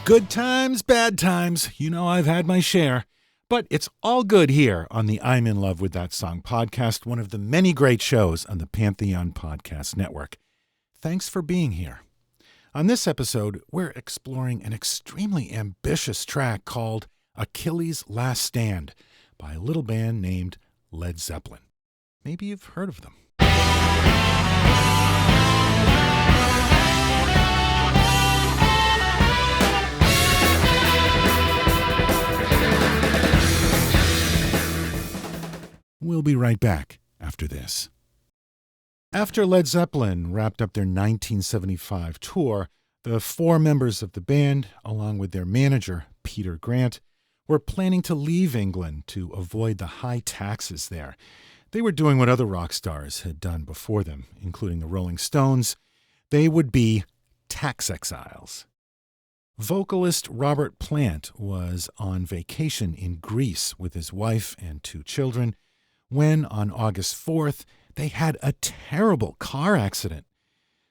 Good times, bad times. You know I've had my share. But it's all good here on the I'm in Love with That Song podcast, one of the many great shows on the Pantheon Podcast Network. Thanks for being here. On this episode, we're exploring an extremely ambitious track called Achilles Last Stand by a little band named Led Zeppelin. Maybe you've heard of them. We'll be right back after this. After Led Zeppelin wrapped up their 1975 tour, the four members of the band, along with their manager, Peter Grant, were planning to leave England to avoid the high taxes there. They were doing what other rock stars had done before them, including the Rolling Stones. They would be tax exiles. Vocalist Robert Plant was on vacation in Greece with his wife and two children when, on August 4th, they had a terrible car accident.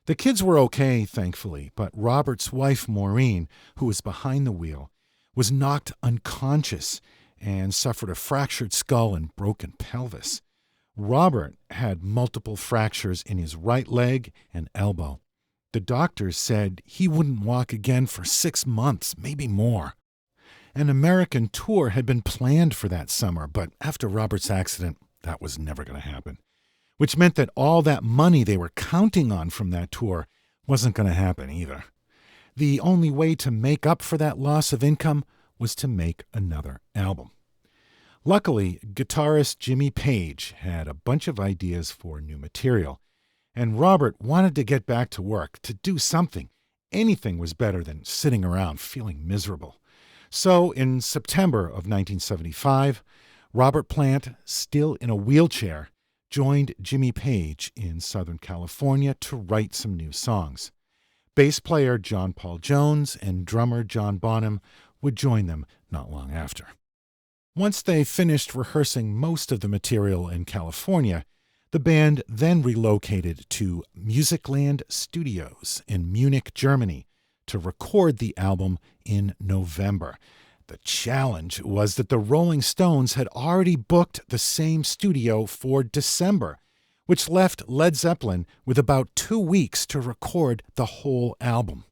The kids were okay, thankfully, but Robert's wife, Maureen, who was behind the wheel, was knocked unconscious and suffered a fractured skull and broken pelvis. Robert had multiple fractures in his right leg and elbow. The doctors said he wouldn't walk again for 6 months, maybe more. An American tour had been planned for that summer, but after Robert's accident, that was never going to happen, which meant that all that money they were counting on from that tour wasn't going to happen either. The only way to make up for that loss of income was to make another album. Luckily, guitarist Jimmy Page had a bunch of ideas for new material, and Robert wanted to get back to work, to do something. Anything was better than sitting around feeling miserable. So in September of 1975, Robert Plant, still in a wheelchair, joined Jimmy Page in Southern California to write some new songs. Bass player John Paul Jones and drummer John Bonham would join them not long after. Once they finished rehearsing most of the material in California, the band then relocated to Musicland Studios in Munich, Germany, to record the album in November. The challenge was that the Rolling Stones had already booked the same studio for December, which left Led Zeppelin with about 2 weeks to record the whole album.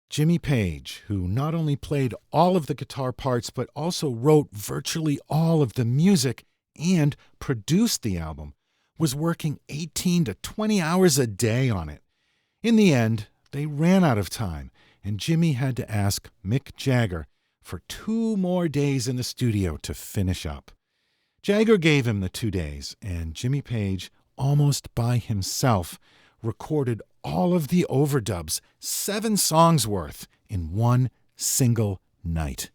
Jimmy Page, who not only played all of the guitar parts but also wrote virtually all of the music and produced the album, was working 18 to 20 hours a day on it. In the end, they ran out of time, and Jimmy had to ask Mick Jagger for 2 more days in the studio to finish up. Jagger gave him the 2 days, and Jimmy Page, almost by himself, recorded all of the overdubs, 7 songs worth, in one single night.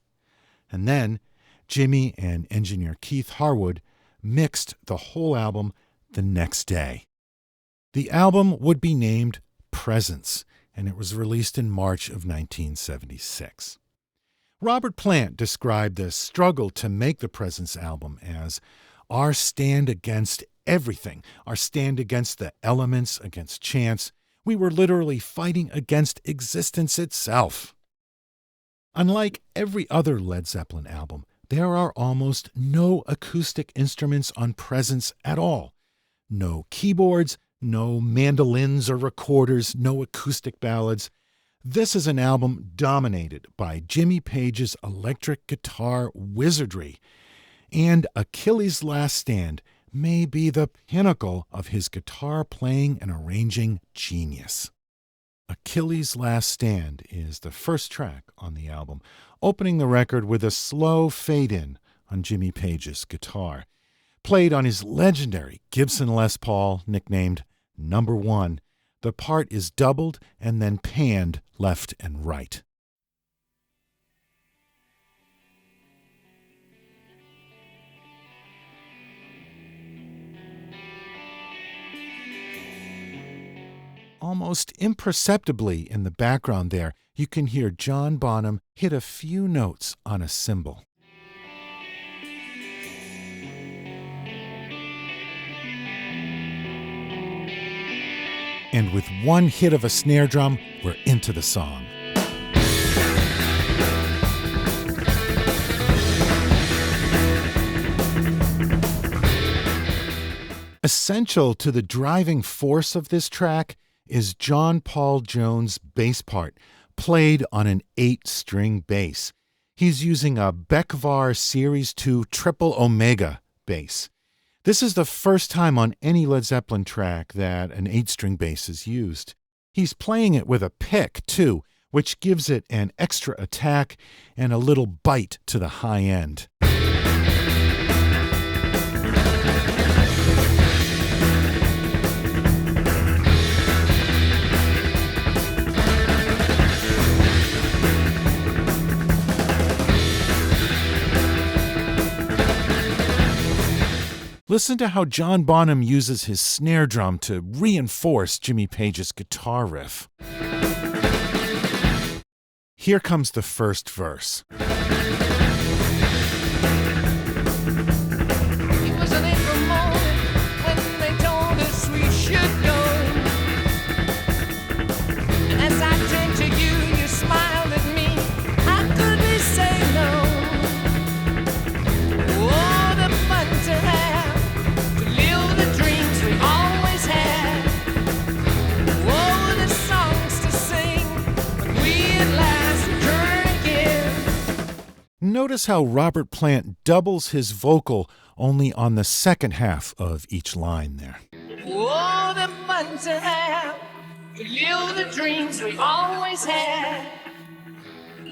And then Jimmy and engineer Keith Harwood mixed the whole album the next day. The album would be named Presence, and it was released in March of 1976. Robert Plant described the struggle to make the Presence album as our stand against everything, our stand against the elements, against chance. We were literally fighting against existence itself. Unlike every other Led Zeppelin album, there are almost no acoustic instruments on Presence at all. No keyboards, no mandolins or recorders, no acoustic ballads. This is an album dominated by Jimmy Page's electric guitar wizardry, and Achilles' Last Stand may be the pinnacle of his guitar playing and arranging genius. Achilles' Last Stand is the first track on the album, opening the record with a slow fade-in on Jimmy Page's guitar, played on his legendary Gibson Les Paul, nicknamed Number 1. The part is doubled and then panned left and right. Almost imperceptibly in the background there, you can hear John Bonham hit a few notes on a cymbal. And with one hit of a snare drum, we're into the song. Essential to the driving force of this track is John Paul Jones' bass part, played on an 8-string bass. He's using a Beckvar Series 2 Triple Omega bass. This is the first time on any Led Zeppelin track that an 8-string bass is used. He's playing it with a pick, too, which gives it an extra attack and a little bite to the high end. Listen to how John Bonham uses his snare drum to reinforce Jimmy Page's guitar riff. Here comes the first verse. It was an April morning when they told us we should go. And as I turned to you, you smiled at me. How could we say no? What a fun to have, to live the dreams we always had. What a songs to sing when we at last return again. Notice how Robert Plant doubles his vocal only on the second half of each line there. What a fun to have, to live the dreams we always had.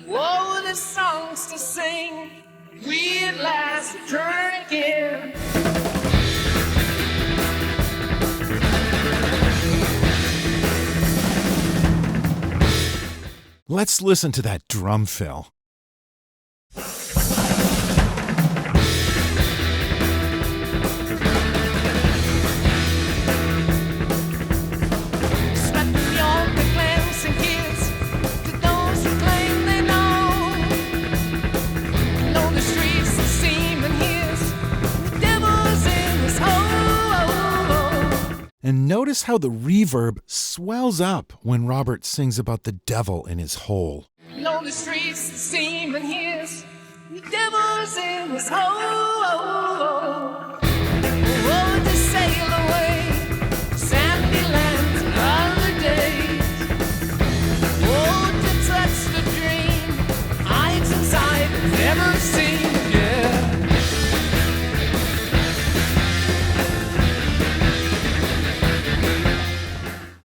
What a songs to sing, we at last return again. Let's listen to that drum fill. Swept New York with glancing kids, to those who claim they know. Know the streets that seem and his, the devil's in his hole. And notice how the reverb swells up when Robert sings about the devil in his hole. Know the streets that seem and his, the devil's in his hole. Oh, to sail away, sandy lands and other days. Oh, to touch the dream, eyes inside never seen, yeah.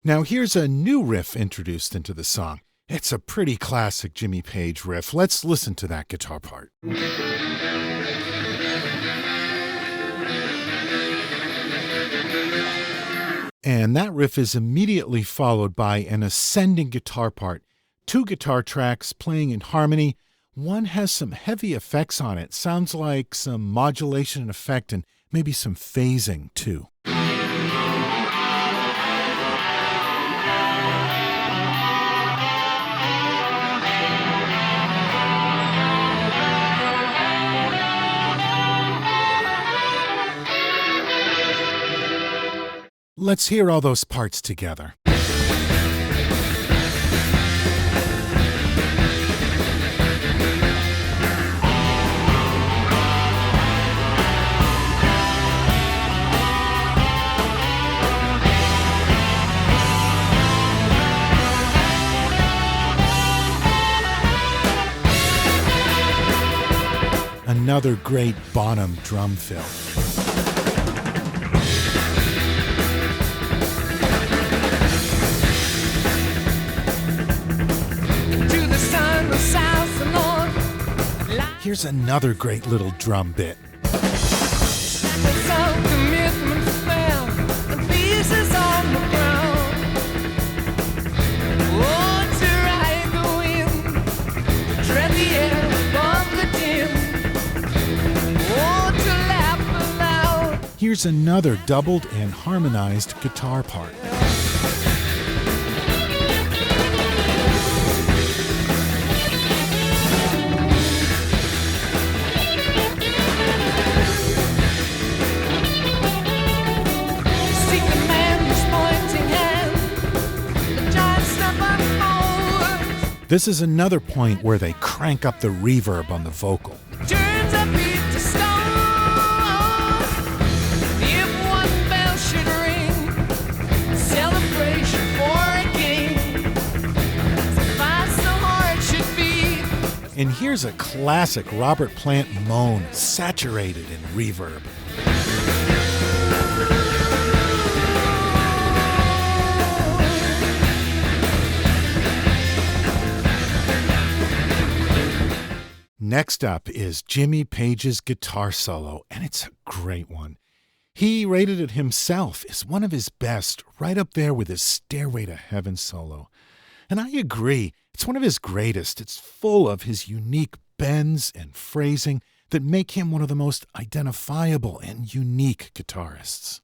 Now here's a new riff introduced into the song. It's a pretty classic Jimmy Page riff. Let's listen to that guitar part. And that riff is immediately followed by an ascending guitar part. 2 guitar tracks playing in harmony. One has some heavy effects on it. Sounds like some modulation and effect and maybe some phasing too. Let's hear all those parts together. Another great Bonham drum fill. Here's another great little drum bit. Here's another doubled and harmonized guitar part. This is another point where they crank up the reverb on the vocal. Turns a beat to stone. If one bell And here's a classic Robert Plant moan, saturated in reverb. Next up is Jimmy Page's guitar solo, and it's a great one. He rated it himself as one of his best, right up there with his Stairway to Heaven solo. And I agree, it's one of his greatest. It's full of his unique bends and phrasing that make him one of the most identifiable and unique guitarists.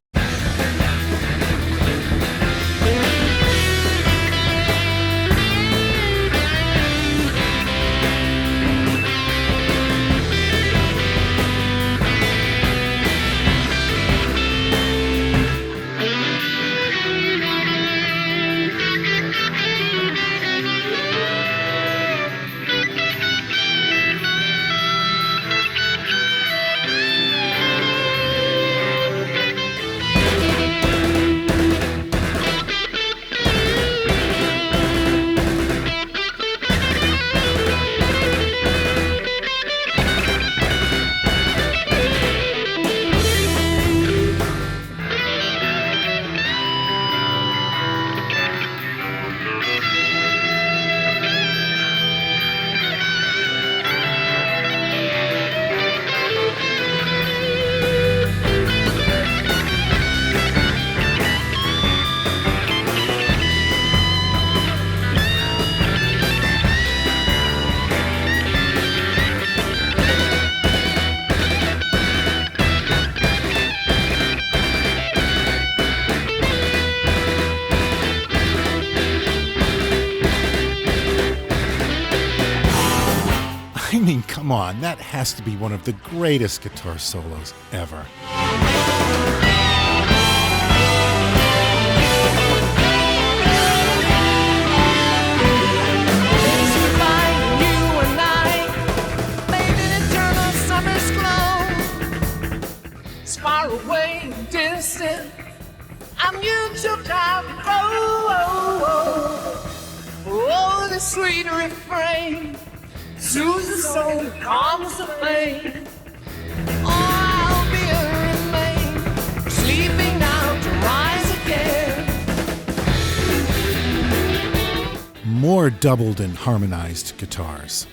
I mean, come on, that has to be one of the greatest guitar solos ever. Far away, distant, I'm mutual time. Oh, the sweet refrain soothes the soul, calms the pain. Oh, I'll be a remain, sleeping now to rise again. More doubled and harmonized guitars.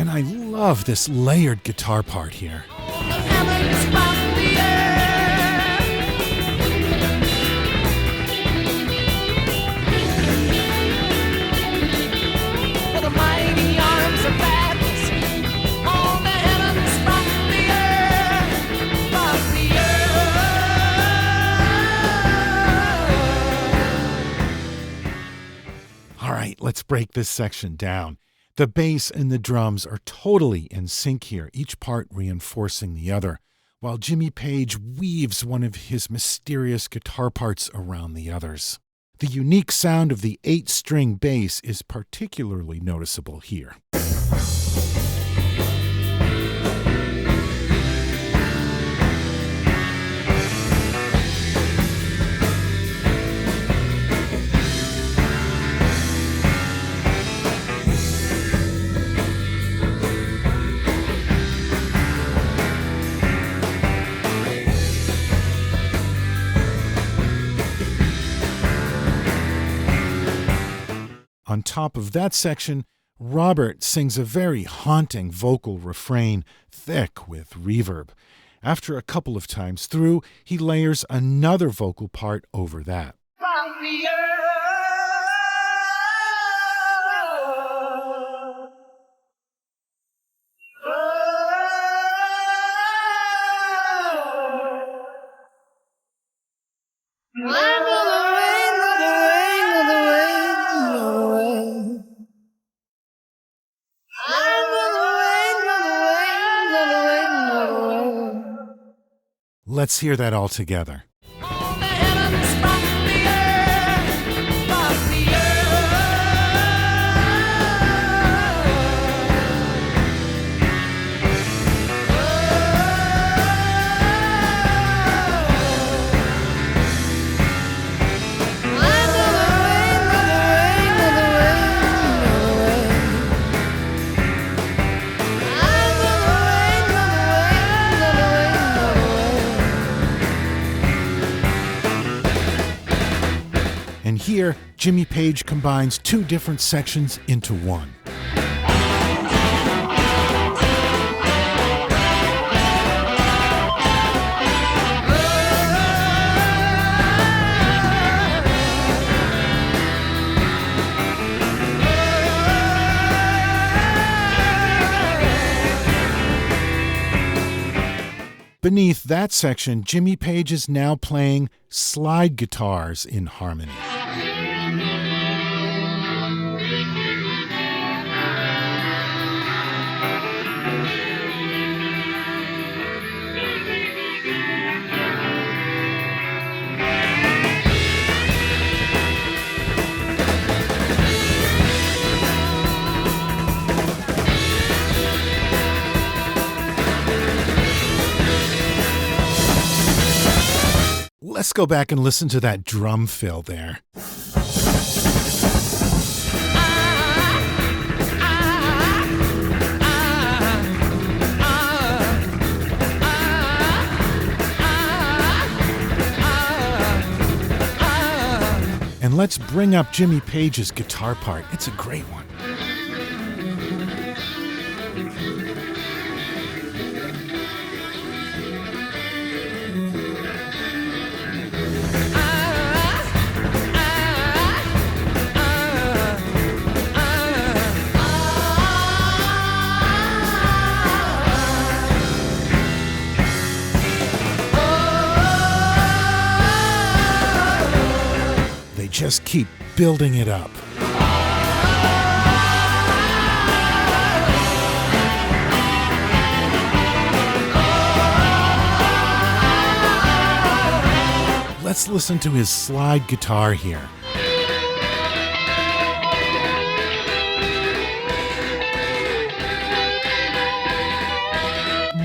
I love this layered guitar part here. All right, let's break this section down. The bass and the drums are totally in sync here, each part reinforcing the other, while Jimmy Page weaves one of his mysterious guitar parts around the others. The unique sound of the 8-string bass is particularly noticeable here. On top of that section, Robert sings a very haunting vocal refrain, thick with reverb. After a couple of times through, he layers another vocal part over that. Let's hear that all together. Here, Jimmy Page combines two different sections into one. Beneath that section, Jimmy Page is now playing slide guitars in harmony. Let's go back and listen to that drum fill there. And let's bring up Jimmy Page's guitar part. It's a great one. Just keep building it up. Let's listen to his slide guitar here.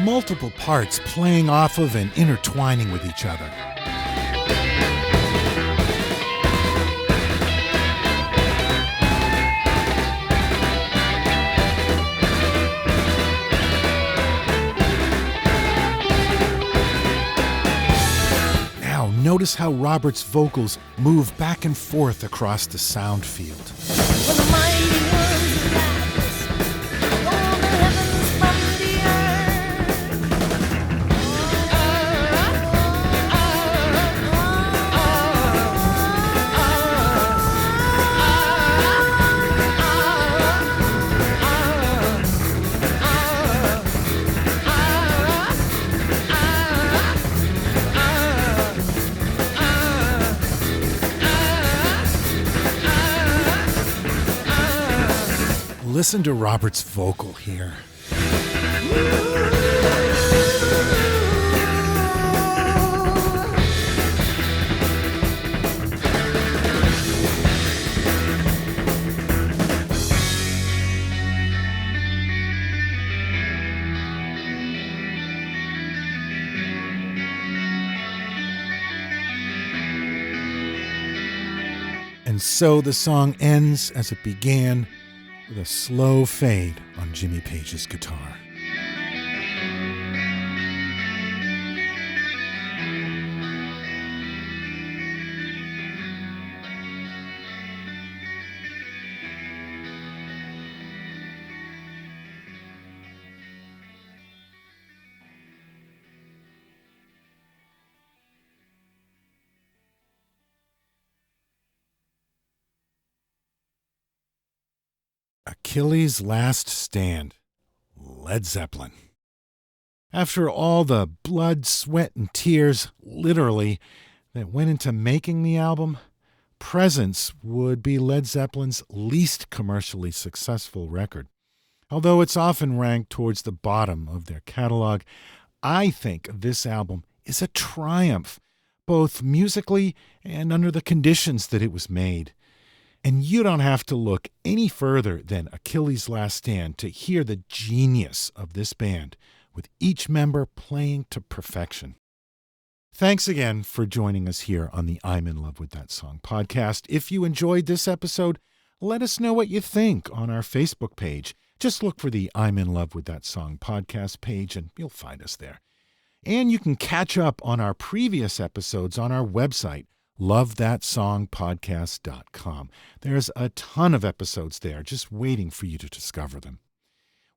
Multiple parts playing off of and intertwining with each other. Notice how Robert's vocals move back and forth across the sound field. When the mighty ones rise, all the heavens from the Listen to Robert's vocal here. And so the song ends as it began, with a slow fade on Jimmy Page's guitar. Achilles Last Stand, Led Zeppelin. After all the blood, sweat, and tears, literally, that went into making the album, Presence would be Led Zeppelin's least commercially successful record. Although it's often ranked towards the bottom of their catalog, I think this album is a triumph, both musically and under the conditions that it was made. And you don't have to look any further than Achilles Last Stand to hear the genius of this band, with each member playing to perfection. Thanks again for joining us here on the I'm in Love with That Song podcast. If you enjoyed this episode, let us know what you think on our Facebook page. Just look for the I'm in Love with That Song podcast page and you'll find us there. And you can catch up on our previous episodes on our website, lovethatsongpodcast.com. There's a ton of episodes there just waiting for you to discover them.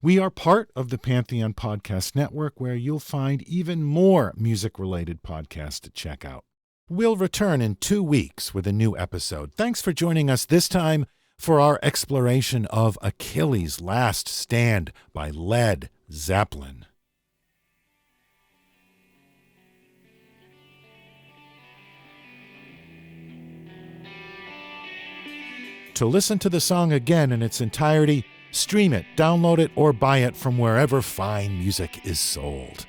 We are part of the Pantheon Podcast Network, where you'll find even more music-related podcasts to check out. We'll return in 2 weeks with a new episode. Thanks for joining us this time for our exploration of Achilles' Last Stand by Led Zeppelin. To listen to the song again in its entirety, stream it, download it, or buy it from wherever fine music is sold.